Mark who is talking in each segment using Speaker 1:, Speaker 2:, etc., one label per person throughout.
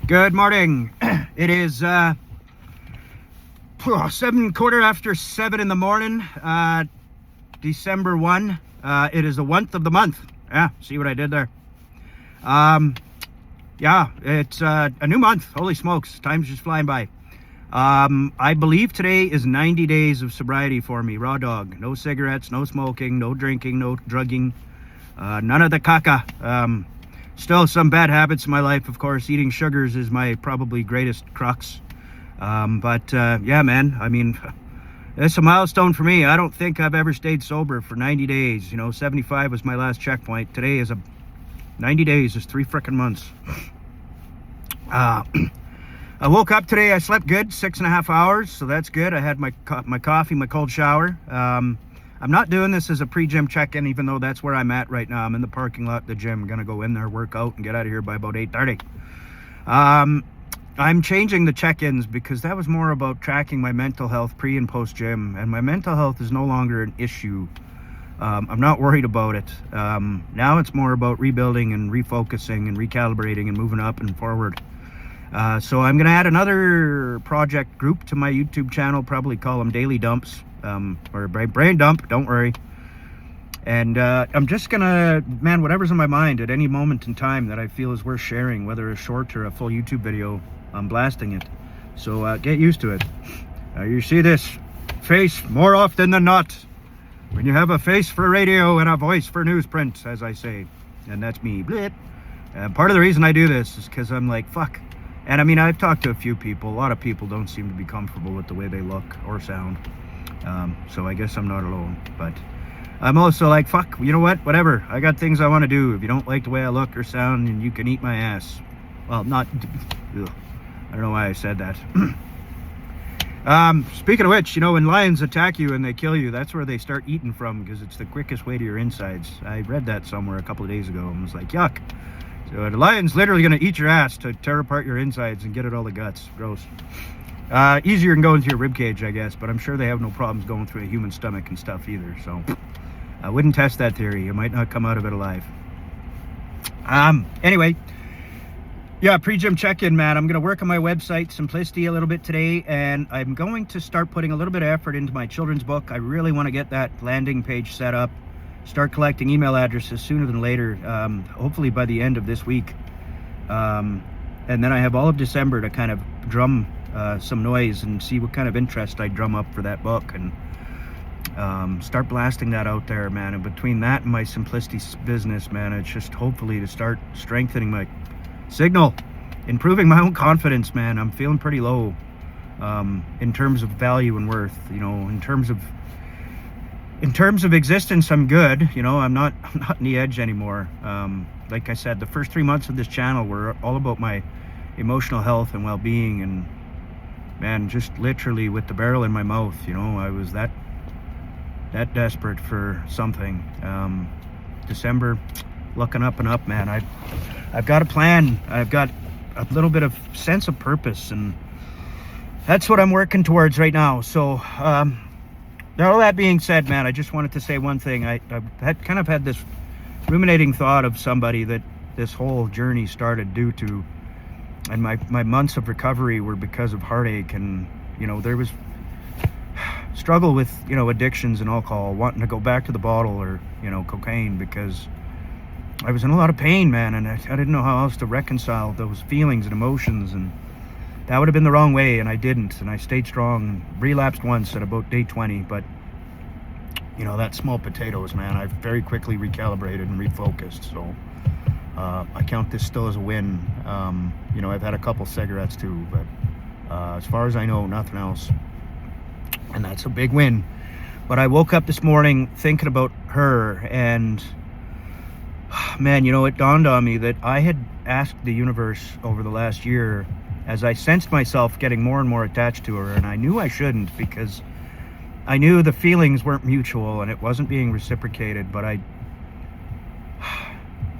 Speaker 1: Good morning. It is 7:15 in the morning, December 1. It is the 1st of the month. Yeah, see what I did there? Yeah, it's a new month. Holy smokes, time's just flying by. I believe today is 90 days of sobriety for me. Raw dog. No cigarettes, no smoking, no drinking, no drugging, none of the caca. Still some bad habits in my life, of course. Eating sugars is my probably greatest crux. Yeah, man, I mean, it's a milestone for me. I don't think I've ever stayed sober for 90 days. 75 was my last checkpoint. Today is 90 days is 3 frickin' months. I woke up today, I slept good, 6.5 hours, so that's good. I had my coffee, my cold shower. I'm not doing this as a pre-gym check-in, even though that's where I'm at right now. I'm in the parking lot of the gym. I'm gonna go in there, work out, and get out of here by about 8:30. I'm changing the check-ins because that was more about tracking my mental health pre and post-gym, and my mental health is no longer an issue. I'm not worried about it. Now it's more about rebuilding and refocusing and recalibrating and moving up and forward. So I'm gonna add another project group to my YouTube channel, probably call them Daily Dumps. Or brain dump, don't worry. And I'm just gonna, man, whatever's in my mind at any moment in time that I feel is worth sharing, whether a short or a full YouTube video, I'm blasting it. So get used to it. You see this face more often than not when you have a face for radio and a voice for newsprint, as I say. And that's me. Blit. And part of the reason I do this is because I'm like, fuck. And I mean, I've talked to a few people. A lot of people don't seem to be comfortable with the way they look or sound. So I guess I'm not alone, but I'm also like, fuck, you know what, whatever, I got things I want to do. If you don't like the way I look or sound, and you can eat my ass. Well, not, ugh. I don't know why I said that. Speaking of which, when lions attack you and they kill you, that's where they start eating from, because it's the quickest way to your insides. I read that somewhere a couple of days ago and was like, yuck. So the lion's literally going to eat your ass to tear apart your insides and get at all the guts. Gross. Easier than going through a rib cage, I guess, but I'm sure they have no problems going through a human stomach and stuff either, so I wouldn't test that theory. You might not come out of it alive. Anyway, yeah, pre-gym check-in, man. I'm going to work on my website, Simplicity, a little bit today, and I'm going to start putting a little bit of effort into my children's book. I really want to get that landing page set up, start collecting email addresses sooner than later, hopefully by the end of this week. And then I have all of December to kind of drum some noise and see what kind of interest I drum up for that book, and start blasting that out there, man. And between that and my Simplicity business, man, it's just hopefully to start strengthening my signal, improving my own confidence, man. I'm feeling pretty low in terms of value and worth. In terms of existence, I'm good. I'm not on the edge anymore. Like I said, the first 3 months of this channel were all about my emotional health and well-being, and man, just literally with the barrel in my mouth, I was that desperate for something. December, looking up and up, man. I've got a plan. I've got a little bit of sense of purpose, and that's what I'm working towards right now. So all that being said, man, I just wanted to say one thing. I've had this ruminating thought of somebody that this whole journey started due to, and my months of recovery were because of heartache, and there was struggle with addictions and alcohol, wanting to go back to the bottle or cocaine, because I was in a lot of pain, man, and I didn't know how else to reconcile those feelings and emotions, and that would have been the wrong way, and I didn't, and I stayed strong. Relapsed once at about day 20, but that small potatoes, man, I very quickly recalibrated and refocused. So I count this still as a win. I've had a couple cigarettes too, but as far as I know, nothing else, and that's a big win. But I woke up this morning thinking about her, and man, it dawned on me that I had asked the universe over the last year, as I sensed myself getting more and more attached to her, and I knew I shouldn't, because I knew the feelings weren't mutual and it wasn't being reciprocated. But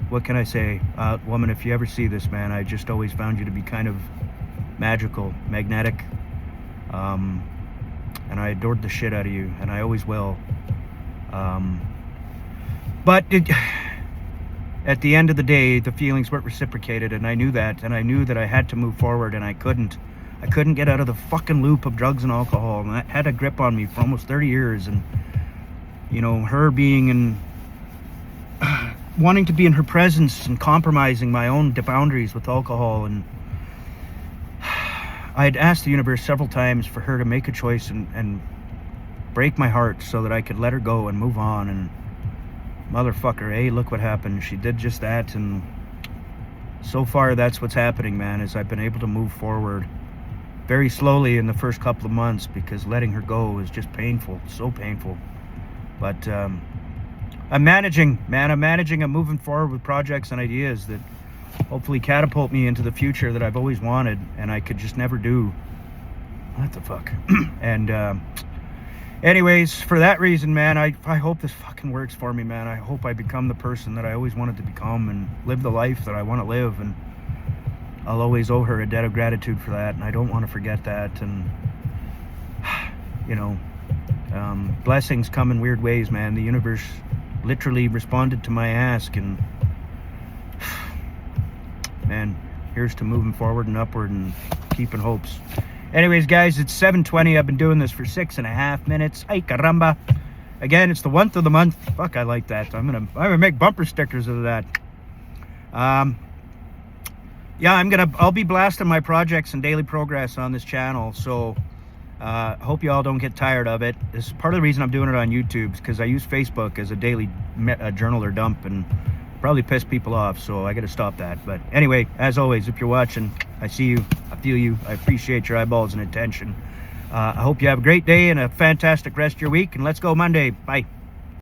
Speaker 1: what can I say? Woman, if you ever see this, man, I just always found you to be kind of magical, magnetic, and I adored the shit out of you, and I always will. But at the end of the day, the feelings weren't reciprocated, and I knew that, and I knew that I had to move forward, and I couldn't get out of the fucking loop of drugs and alcohol, and that had a grip on me for almost 30 years. And you know, her being in wanting to be in her presence and compromising my own boundaries with alcohol. And I had asked the universe several times for her to make a choice and break my heart so that I could let her go and move on. And motherfucker, hey, look what happened. She did just that. And so far, that's what's happening, man, is I've been able to move forward very slowly in the first couple of months, because letting her go was just painful, so painful. But I'm managing, man. I'm moving forward with projects and ideas that hopefully catapult me into the future that I've always wanted and I could just never do. What the fuck? And anyways, for that reason, man, I hope this fucking works for me, man. I hope I become the person that I always wanted to become and live the life that I want to live. And I'll always owe her a debt of gratitude for that, and I don't want to forget that. And you know, blessings come in weird ways, man. The universe literally responded to my ask, and man, here's to moving forward and upward and keeping hopes. Anyways, guys, it's 7:20. I've been doing this for 6.5 minutes. Ay caramba. Again, it's the 1st of the month. Fuck, I like that. I'm gonna make bumper stickers of that. Yeah, I'll be blasting my projects and daily progress on this channel. So hope you all don't get tired of it. This is part of the reason I'm doing it on YouTube, because I use Facebook as a daily journal or dump, and probably piss people off, so I gotta stop that. But anyway, as always, if you're watching, I see you, I feel you, I appreciate your eyeballs and attention. I hope you have a great day and a fantastic rest of your week, and let's go Monday. Bye.